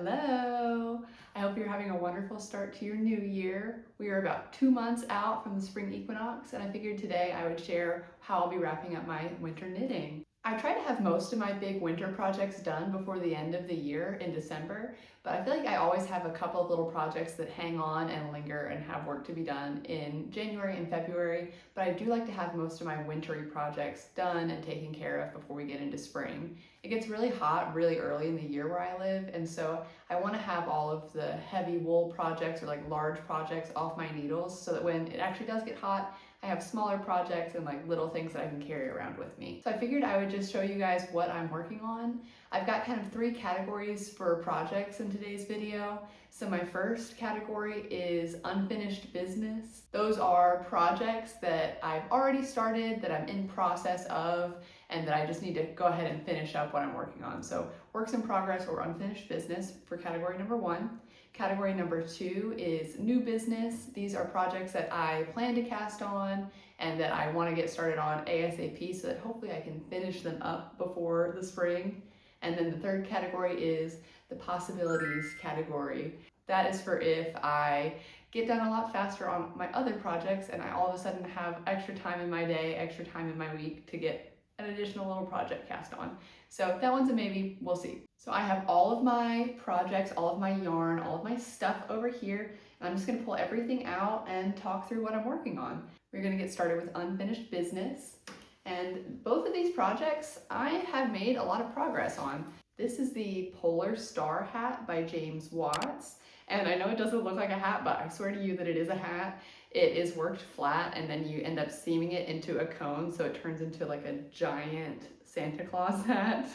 Hello! I hope you're having a wonderful start to your new year. We are about 2 months out from the spring equinox, and I figured today I would share how I'll be wrapping up my winter knitting. I try to have most of my big winter projects done before the end of the year in December, but I feel like I always have a couple of little projects that hang on and linger and have work to be done in January and February, but I do like to have most of my wintry projects done and taken care of before we get into spring. It gets really hot really early in the year where I live, and so I want to have all of the heavy wool projects or like large projects off my needles so that when it actually does get hot, I have smaller projects and like little things that I can carry around with me. So I figured I would just show you guys what I'm working on. I've got kind of 3 categories for projects in today's video. So my first category is unfinished business. Those are projects that I've already started, that I'm in process of, and that I just need to go ahead and finish up what I'm working on. So works in progress or unfinished business for category number 1. Category number 2 is new business. These are projects that I plan to cast on and that I want to get started on ASAP so that hopefully I can finish them up before the spring. And then the third category is the possibilities category. That is for if I get done a lot faster on my other projects and I all of a sudden have extra time in my day, extra time in my week to get an additional little project cast on. So that one's a maybe, we'll see. So I have all of my projects, all of my yarn, all of my stuff over here, and I'm just gonna pull everything out and talk through what I'm working on. We're gonna get started with unfinished business. And both of these projects I have made a lot of progress on. This is the Polar Star hat by James Watts. And I know it doesn't look like a hat, but I swear to you that it is a hat. It is worked flat and then you end up seaming it into a cone so it turns into like a giant Santa Claus hat,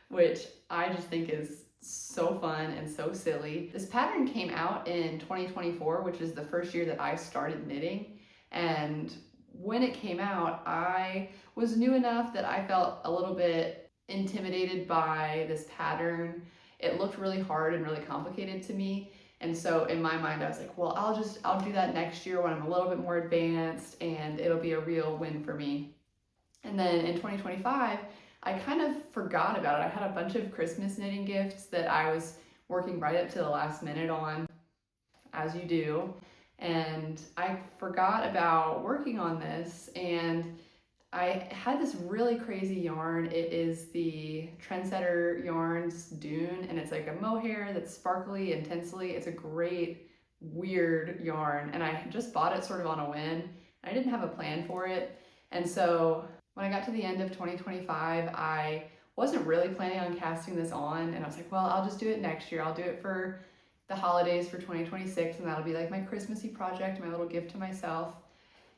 which I just think is so fun and so silly. This pattern came out in 2024, which is the first year that I started knitting. And when it came out, I was new enough that I felt a little bit intimidated by this pattern. It looked really hard and really complicated to me. And so in my mind, I was like, well, I'll do that next year when I'm a little bit more advanced and it'll be a real win for me. And then in 2025, I kind of forgot about it. I had a bunch of Christmas knitting gifts that I was working right up to the last minute on, as you do. And I forgot about working on this, and I had this really crazy yarn. It is the Trendsetter Yarns Dune, and it's like a mohair that's sparkly intensely. It's a great, weird yarn, and I just bought it sort of on a whim. I didn't have a plan for it, and so when I got to the end of 2025, I wasn't really planning on casting this on, and I was like, well, I'll just do it next year. I'll do it for the holidays for 2026, and that'll be like my Christmassy project, my little gift to myself.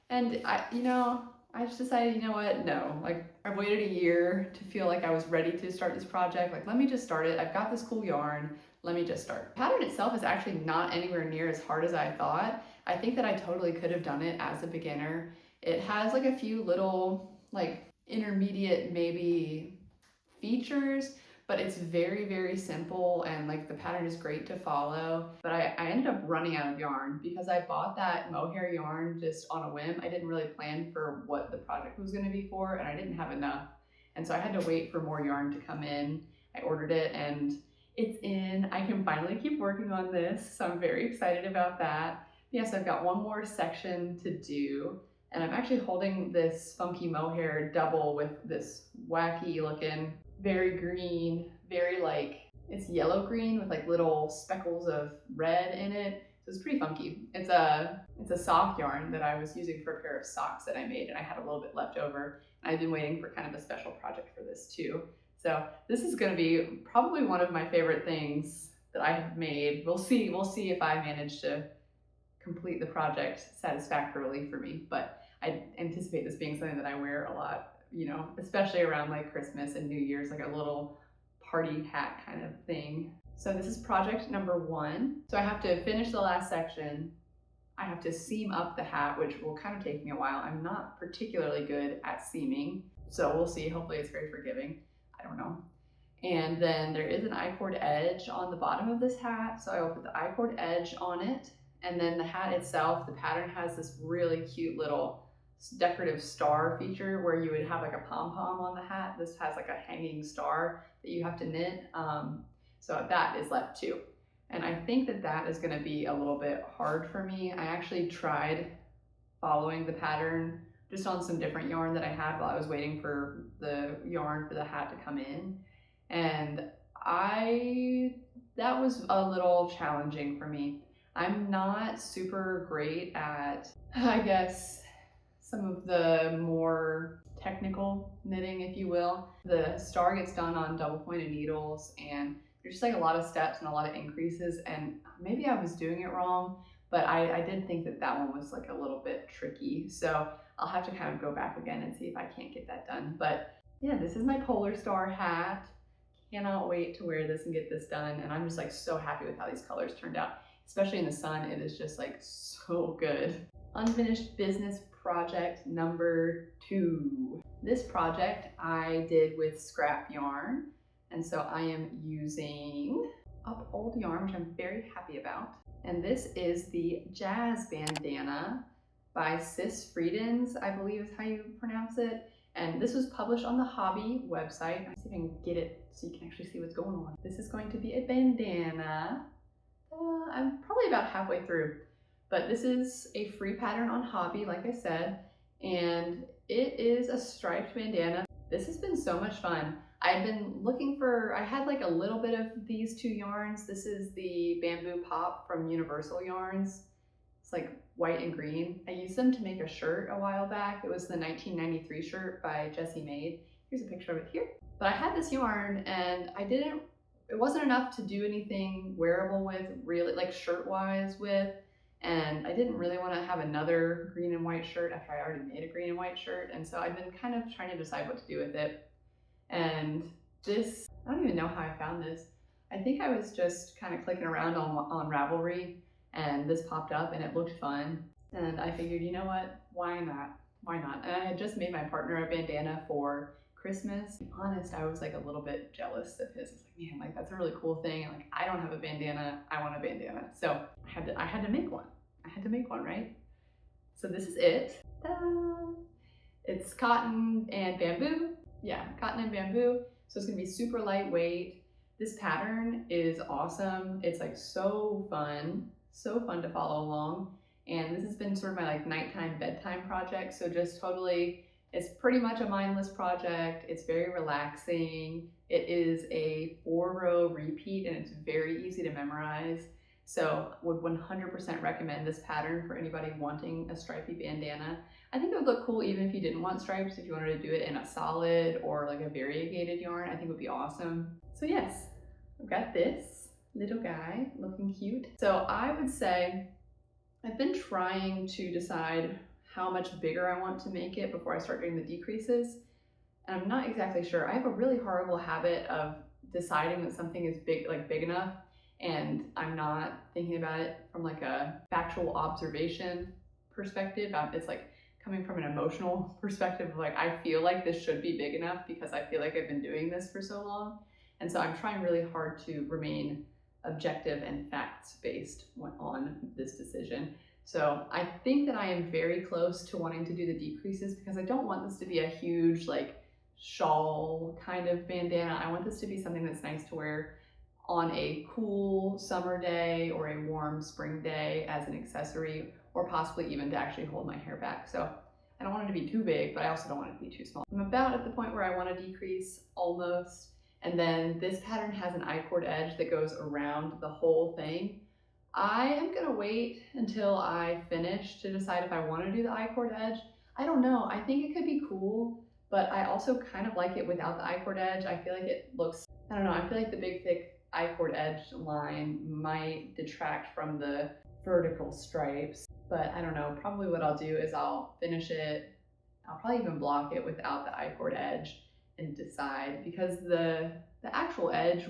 And I just decided, you know what, no, like I've waited a year to feel like I was ready to start this project. Like, let me just start it. I've got this cool yarn. Let me just start. The pattern itself is actually not anywhere near as hard as I thought. I think that I totally could have done it as a beginner. It has like a few little like intermediate maybe features, but it's very, very simple and like the pattern is great to follow. But I ended up running out of yarn because I bought that mohair yarn just on a whim. I didn't really plan for what the project was going to be for, and I didn't have enough. And so I had to wait for more yarn to come in. I ordered it and it's in. I can finally keep working on this, so I'm very excited about that. Yes, I've got one more section to do. And I'm actually holding this funky mohair double with this wacky looking, very green, very like, it's yellow green with like little speckles of red in it. So it's pretty funky. It's a sock yarn that I was using for a pair of socks that I made, and I had a little bit left over. I've been waiting for kind of a special project for this too. So this is gonna be probably one of my favorite things that I have made. We'll see if I manage to complete the project satisfactorily for me, but I anticipate this being something that I wear a lot, especially around like Christmas and New Year's, like a little party hat kind of thing. So this is project number 1. So I have to finish the last section. I have to seam up the hat, which will kind of take me a while. I'm not particularly good at seaming, so we'll see. Hopefully it's very forgiving. I don't know. And then there is an I-cord edge on the bottom of this hat, so I will put the I-cord edge on it. And then the hat itself, the pattern has this really cute little decorative star feature where you would have like a pom-pom on the hat. This has like a hanging star that you have to knit. So that is left too. And I think that that is gonna be a little bit hard for me. I actually tried following the pattern just on some different yarn that I had while I was waiting for the yarn for the hat to come in. And that was a little challenging for me. I'm not super great at, I guess, some of the more technical knitting, if you will. The star gets done on double pointed needles, and there's just like a lot of steps and a lot of increases, and maybe I was doing it wrong, but I did think that that one was like a little bit tricky. So I'll have to kind of go back again and see if I can't get that done. But yeah, this is my Polar Star hat. Cannot wait to wear this and get this done. And I'm just like so happy with how these colors turned out. Especially in the sun, it is just like so good. Unfinished business project number 2. This project I did with scrap yarn. And so I am using up old yarn, which I'm very happy about. And this is the Jazz Bandana by Sis Friedens, I believe is how you pronounce it. And this was published on the Hobby website. Let's see if I can get it so you can actually see what's going on. This is going to be a bandana. I'm probably about halfway through, but this is a free pattern on Hobby, like I said, and it is a striped bandana. This has been so much fun. I've been looking for, I had like a little bit of these 2 yarns. This is the Bamboo Pop from Universal Yarns. It's like white and green. I used them to make a shirt a while back. It was the 1993 shirt by Jessie Maid. Here's a picture of it here. But I had this yarn and it wasn't enough to do anything wearable with, really, like shirt-wise with. And I didn't really want to have another green and white shirt after I already made a green and white shirt. And so I've been kind of trying to decide what to do with it. And this, I don't even know how I found this. I think I was just kind of clicking around on Ravelry, and this popped up and it looked fun. And I figured, you know what, why not? Why not? And I had just made my partner a bandana for Christmas. To be honest, I was like a little bit jealous of his. I was like, man, like that's a really cool thing. And like, I don't have a bandana, I want a bandana. So I had to make one. I had to make one, right? So this is it. Ta-da! It's cotton and bamboo. Yeah, cotton and bamboo. So it's gonna be super lightweight. This pattern is awesome. It's like so fun to follow along. And this has been sort of my like nighttime bedtime project. So just totally, it's pretty much a mindless project. It's very relaxing. It is a 4-row repeat and it's very easy to memorize. So would 100% recommend this pattern for anybody wanting a stripy bandana. I think it would look cool even if you didn't want stripes. If you wanted to do it in a solid or like a variegated yarn, I think it would be awesome. So yes, I've got this little guy looking cute. So I would say I've been trying to decide how much bigger I want to make it before I start doing the decreases. And I'm not exactly sure. I have a really horrible habit of deciding that something is big enough, and I'm not thinking about it from like a factual observation perspective. It's like coming from an emotional perspective of like, I feel like this should be big enough because I feel like I've been doing this for so long. And so I'm trying really hard to remain objective and facts-based on this decision. So I think that I am very close to wanting to do the decreases because I don't want this to be a huge like shawl kind of bandana. I want this to be something that's nice to wear on a cool summer day or a warm spring day as an accessory, or possibly even to actually hold my hair back. So I don't want it to be too big, but I also don't want it to be too small. I'm about at the point where I want to decrease almost. And then this pattern has an I-cord edge that goes around the whole thing. I am gonna wait until I finish to decide if I want to do the I-cord edge. I don't know, I think it could be cool, but I also kind of like it without the I-cord edge. I feel like it looks, I don't know, I feel like the big thick I-cord edge line might detract from the vertical stripes, but I don't know, probably what I'll do is I'll finish it. I'll probably even block it without the I-cord edge and decide, because the actual edge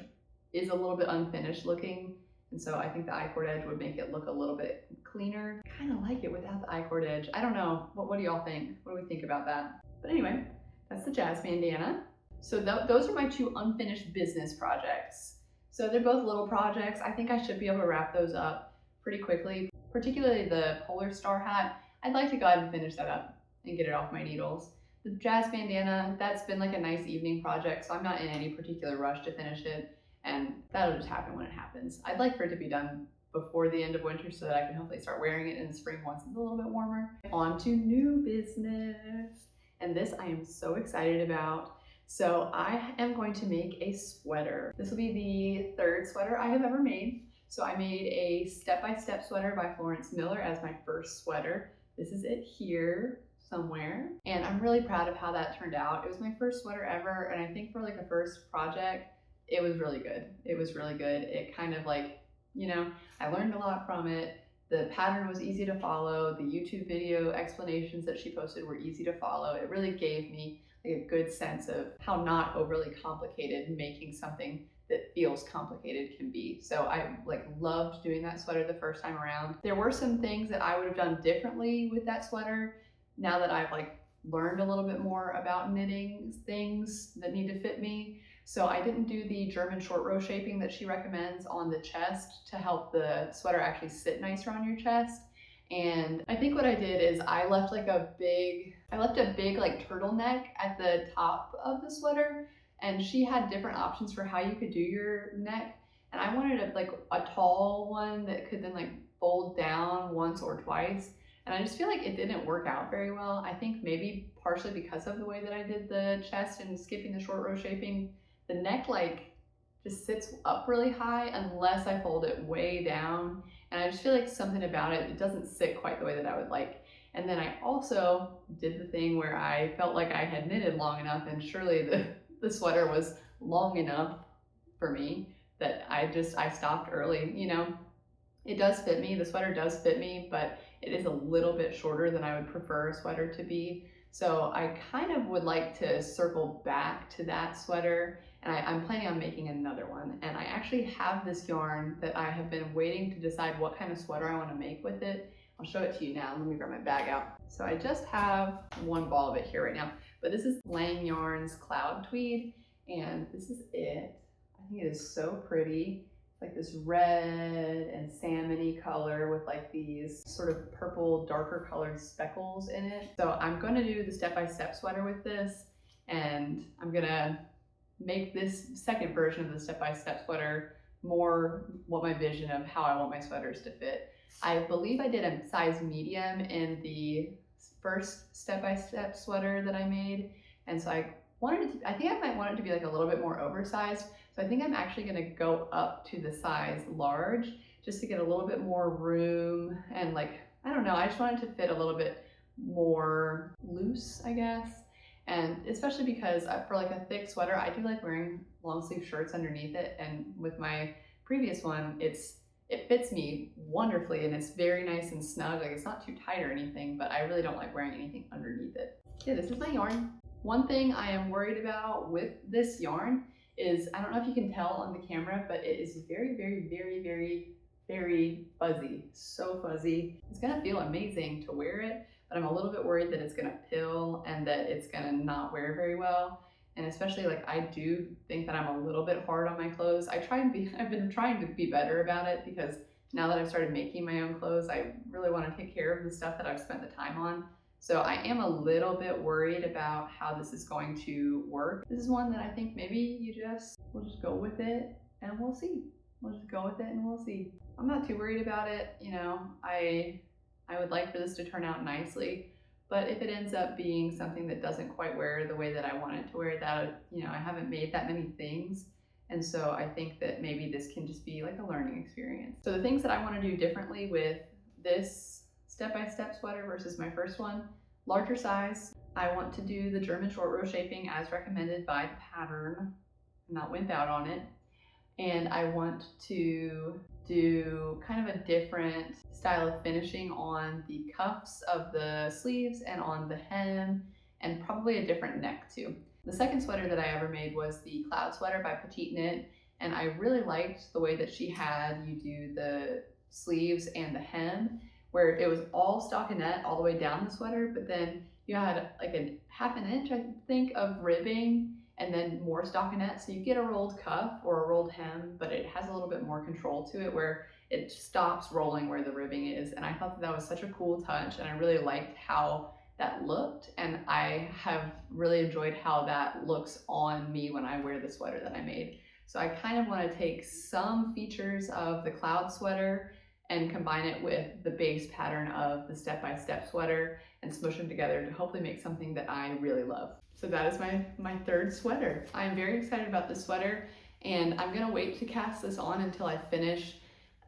is a little bit unfinished looking, and so I think the I-cord edge would make it look a little bit cleaner. I kind of like it without the I-cord edge. I don't know, what do y'all think? What do we think about that? But anyway, that's the Jazz Bandana. So those are my 2 unfinished business projects. So they're both little projects. I think I should be able to wrap those up pretty quickly, particularly the Polar Star hat. I'd like to go ahead and finish that up and get it off my needles. The Jazz Bandana, that's been like a nice evening project, so I'm not in any particular rush to finish it. and that'll just happen when it happens. I'd like for it to be done before the end of winter so that I can hopefully start wearing it in the spring once it's a little bit warmer. On to new business. And this I am so excited about. So I am going to make a sweater. This will be the third sweater I have ever made. So I made a step-by-step sweater by Florence Miller as my first sweater. This is it here somewhere. And I'm really proud of how that turned out. It was my first sweater ever, and I think for like a first project, it was really good. It was really good. It kind of like, you know, I learned a lot from it. The pattern was easy to follow. The YouTube video explanations that she posted were easy to follow. It really gave me like a good sense of how not overly complicated making something that feels complicated can be. So I like loved doing that sweater the first time around. There were some things that I would have done differently with that sweater now that I've like learned a little bit more about knitting things that need to fit me. So I didn't do the German short row shaping that she recommends on the chest to help the sweater actually sit nicer on your chest. And I think what I did is I left a big like turtleneck at the top of the sweater, and she had different options for how you could do your neck. And I wanted a tall one that could then like fold down once or twice. And I just feel like it didn't work out very well. I think maybe partially because of the way that I did the chest and skipping the short row shaping, the neck like just sits up really high unless I fold it way down. And I just feel like something about it, it doesn't sit quite the way that I would like. And then I also did the thing where I felt like I had knitted long enough, and surely the sweater was long enough for me that I stopped early. You know, it does fit me, the sweater does fit me, but it is a little bit shorter than I would prefer a sweater to be. So I kind of would like to circle back to that sweater, and I'm planning on making another one. And I actually have this yarn that I have been waiting to decide what kind of sweater I want to make with it. I'll show it to you now. Let me grab my bag out. So I just have one ball of it here right now, but this is Lang Yarns Cloud Tweed, and this is it. I think it is so pretty. Like this red and salmony color with like these sort of purple, darker colored speckles in it. So I'm going to do the step-by-step sweater with this, and I'm going to make this second version of the step-by-step sweater more what my vision of how I want my sweaters to fit. I believe I did a size medium in the first step-by-step sweater that I made, and so I think I might want it to be like a little bit more oversized. So I think I'm actually gonna go up to the size large just to get a little bit more room, and like, I don't know, I just want it to fit a little bit more loose, I guess. And especially because for like a thick sweater, I do like wearing long sleeve shirts underneath it. And with my previous one, it fits me wonderfully and it's very nice and snug. Like it's not too tight or anything, but I really don't like wearing anything underneath it. Yeah, this is my yarn. One thing I am worried about with this yarn is, I don't know if you can tell on the camera, but it is very, very, very, very, very fuzzy. So fuzzy. It's gonna feel amazing to wear it, but I'm a little bit worried that it's gonna pill and that it's gonna not wear very well. And especially like, I do think that I'm a little bit hard on my clothes. I've been trying to be better about it, because now that I've started making my own clothes, I really want to take care of the stuff that I've spent the time on. So I am a little bit worried about how this is going to work. This is one that I think maybe we'll just go with it and we'll see. We'll just go with it and we'll see. I'm not too worried about it. You know, I would like for this to turn out nicely, but if it ends up being something that doesn't quite wear the way that I want it to wear, that, you know, I haven't made that many things. And so I think that maybe this can just be like a learning experience. So the things that I want to do differently with this step-by-step sweater versus my first one: larger size. I want to do the German short row shaping as recommended by the pattern, not wimp out on it. And I want to do kind of a different style of finishing on the cuffs of the sleeves and on the hem, and probably a different neck too. The second sweater that I ever made was the Cloud Sweater by Petite Knit, and I really liked the way that she had you do the sleeves and the hem, where it was all stockinette all the way down the sweater, but then you had like a half an inch, I think, of ribbing and then more stockinette. So you get a rolled cuff or a rolled hem, but it has a little bit more control to it, where it stops rolling where the ribbing is. And I thought that was such a cool touch, and I really liked how that looked. And I have really enjoyed how that looks on me when I wear the sweater that I made. So I kind of want to take some features of the cloud sweater and combine it with the base pattern of the step-by-step sweater and smush them together to hopefully make something that I really love. So that is my third sweater. I'm very excited about this sweater, and I'm gonna wait to cast this on until I finish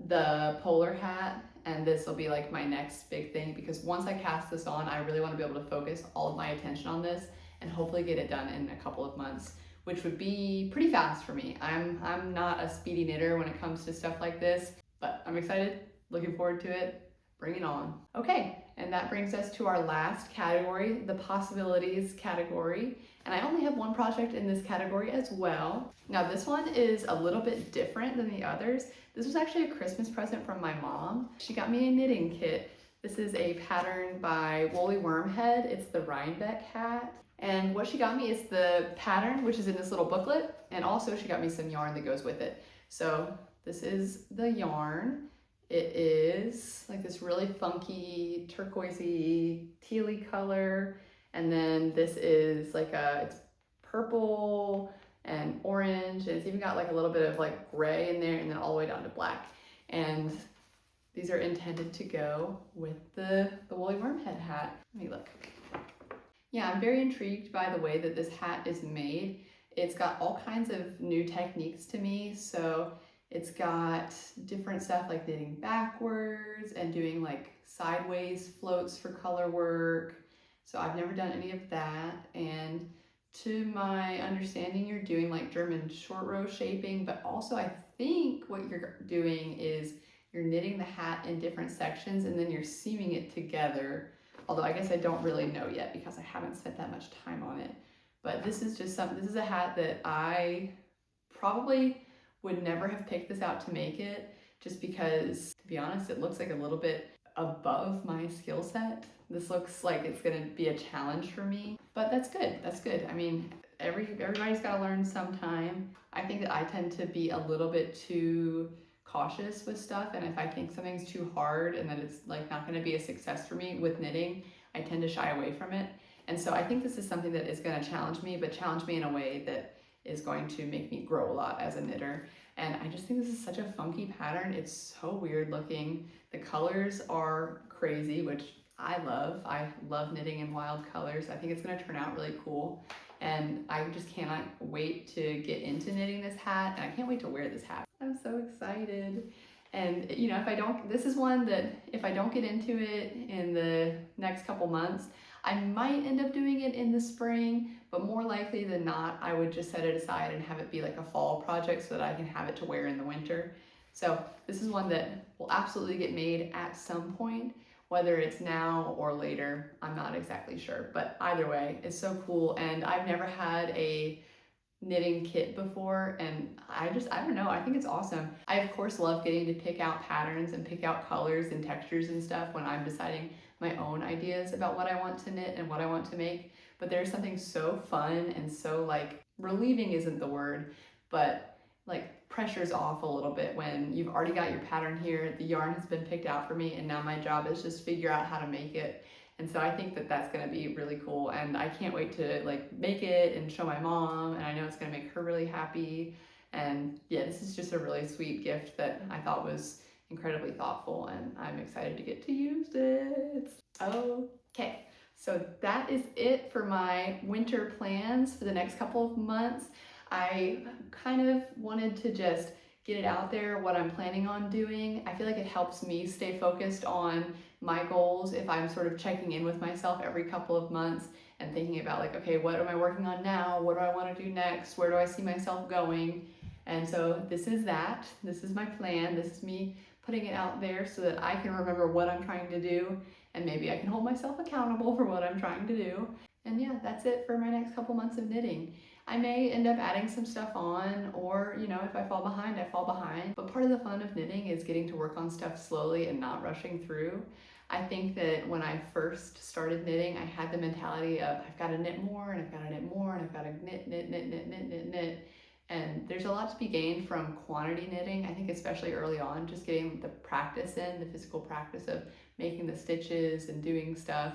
the polar hat, and this will be like my next big thing, because once I cast this on, I really want to be able to focus all of my attention on this and hopefully get it done in a couple of months, which would be pretty fast for me. I'm not a speedy knitter when it comes to stuff like this, but I'm excited, looking forward to it. Bring it on. Okay, and that brings us to our last category, the possibilities category. And I only have one project in this category as well. Now this one is a little bit different than the others. This was actually a Christmas present from my mom. She got me a knitting kit. This is a pattern by Woolly Wormhead. It's the Rhinebeck Hat. And what she got me is the pattern, which is in this little booklet, and also she got me some yarn that goes with it. So this is the yarn. It is like this really funky turquoisey tealy color, and then this is like it's purple and orange, and it's even got like a little bit of like gray in there, and then all the way down to black. And these are intended to go with the Woolly Wormhead hat. Let me look. Yeah, I'm very intrigued by the way that this hat is made. It's got all kinds of new techniques to me. So it's got different stuff like knitting backwards and doing like sideways floats for color work. So I've never done any of that. And to my understanding, you're doing like German short row shaping, but also I think what you're doing is you're knitting the hat in different sections and then you're seaming it together. Although I guess I don't really know yet because I haven't spent that much time on it. But this is just this is a hat that I probably would never have picked this out to make it, just because, to be honest, it looks like a little bit above my skill set. This looks like it's gonna be a challenge for me, but that's good, that's good. I mean, everybody's gotta learn sometime. I think that I tend to be a little bit too cautious with stuff, and if I think something's too hard and that it's like not gonna be a success for me with knitting, I tend to shy away from it. And so I think this is something that is gonna challenge me, but challenge me in a way that is going to make me grow a lot as a knitter. And I just think this is such a funky pattern. It's so weird looking. The colors are crazy, which I love. I love knitting in wild colors. I think it's gonna turn out really cool. And I just cannot wait to get into knitting this hat, and I can't wait to wear this hat. I'm so excited. And you know, this is one that if I don't get into it in the next couple months, I might end up doing it in the spring, but more likely than not, I would just set it aside and have it be like a fall project so that I can have it to wear in the winter. So this is one that will absolutely get made at some point, whether it's now or later, I'm not exactly sure, but either way, it's so cool. And I've never had a knitting kit before, and I don't know, I think it's awesome. I of course love getting to pick out patterns and pick out colors and textures and stuff when I'm deciding my own ideas about what I want to knit and what I want to make, but there's something so fun and so like relieving isn't the word, but like pressure's off a little bit when you've already got your pattern here, the yarn has been picked out for me, and now my job is just figure out how to make it. And so I think that that's going to be really cool, and I can't wait to like make it and show my mom, and I know it's going to make her really happy. And yeah, this is just a really sweet gift that I thought was incredibly thoughtful, and I'm excited to get to use it. Okay, so that is it for my winter plans for the next couple of months. I kind of wanted to just get it out there, what I'm planning on doing. I feel like it helps me stay focused on my goals if I'm sort of checking in with myself every couple of months and thinking about like, okay, what am I working on now? What do I want to do next? Where do I see myself going? And so this is that. This is my plan. This is me putting it out there so that I can remember what I'm trying to do, and maybe I can hold myself accountable for what I'm trying to do. And yeah, that's it for my next couple months of knitting. I may end up adding some stuff on, or you know, if I fall behind, I fall behind. But part of the fun of knitting is getting to work on stuff slowly and not rushing through. I think that when I first started knitting, I had the mentality of I've got to knit more, and I've got to knit more, and I've got to knit. And there's a lot to be gained from quantity knitting. I think especially early on, just getting the practice in, the physical practice of making the stitches and doing stuff.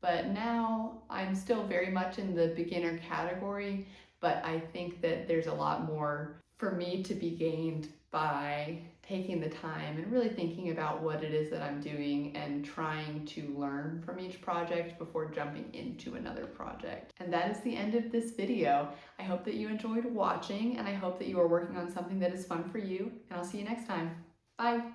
But now I'm still very much in the beginner category, but I think that there's a lot more for me to be gained by taking the time and really thinking about what it is that I'm doing and trying to learn from each project before jumping into another project. And that is the end of this video. I hope that you enjoyed watching, and I hope that you are working on something that is fun for you, and I'll see you next time. Bye!